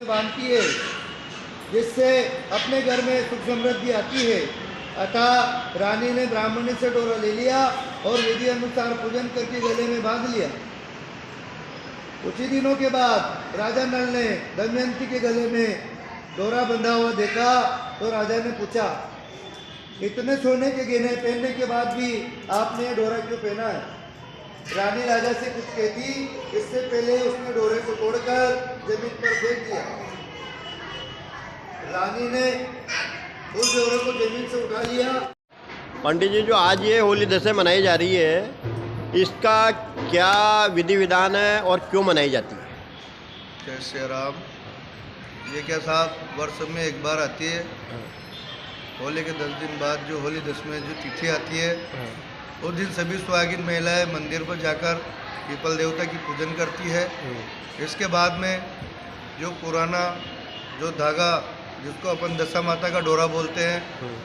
बांधती है, जिससे अपने घर में सुख समृद्धि आती है। अतः रानी ने ब्राह्मणी से डोरा ले लिया और विधि अनुसार पूजन करके गले में बांध लिया। कुछ ही दिनों के बाद राजा नल ने दमयंती के गले में डोरा बंधा हुआ देखा तो राजा ने पूछा, इतने सोने के गहने पहनने के बाद भी आपने ये डोरा क्यों पहना है? रानी राजा से कुछ कहती, इससे पहले उसने डोरे को तोड़कर जमीन पर फेंक दिया। रानी ने उस डोरे को जमीन से उठा लिया। पंडित जी, जो आज ये होली दशहरा मनाई जा रही है, इसका क्या विधि विधान है और क्यों मनाई जाती है? जय श्री राम। ये क्या साहब, वर्ष में एक बार आती है। होली के 10 दिन बाद जो होली दशमी जो तिथि आती है, उस दिन सभी सुहागिन महिलाएं मंदिर पर जाकर पीपल देवता की पूजन करती है। इसके बाद में जो पुराना जो धागा जिसको अपन दशा माता का डोरा बोलते हैं,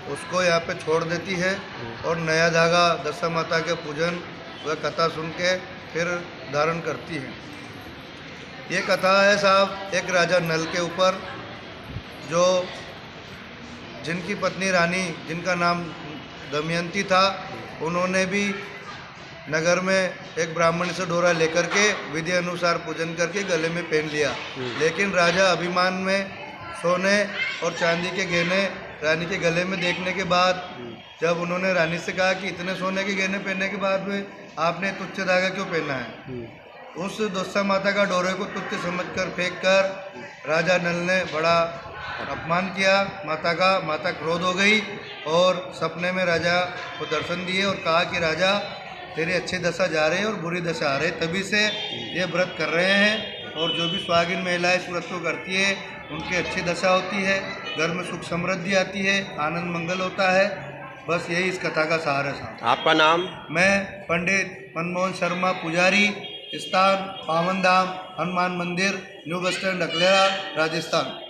उसको यहाँ पे छोड़ देती है और नया धागा दशा माता के पूजन व कथा सुन के फिर धारण करती है। ये कथा है साहब एक राजा नल के ऊपर, जो जिनकी पत्नी रानी, जिनका नाम दमयंती था, उन्होंने भी नगर में एक ब्राह्मण से डोरा लेकर के विधि अनुसार पूजन करके गले में पहन लिया। लेकिन राजा अभिमान में सोने और चांदी के गहने रानी के गले में देखने के बाद जब उन्होंने रानी से कहा कि इतने सोने के गहने पहनने के बाद में आपने तुच्छ धागा क्यों पहना है, उस दशा माता का डोरे को तुच्छ समझकर फेंककर राजा नल ने बड़ा अपमान किया माता का। माता क्रोध हो गई और सपने में राजा को दर्शन दिए और कहा कि राजा, तेरी अच्छी दशा जा रही है और बुरी दशा आ रही है, तभी से ये व्रत कर रहे हैं। और जो भी सुहागिन महिलाएं इस व्रत को करती है, उनकी अच्छी दशा होती है, घर में सुख समृद्धि आती है, आनंद मंगल होता है। बस यही इस कथा का सहारा था। आपका नाम? मैं पंडित मनमोहन शर्मा, पुजारी, स्थान पावन धाम हनुमान मंदिर, new bus stand, Aklera, Rajasthan.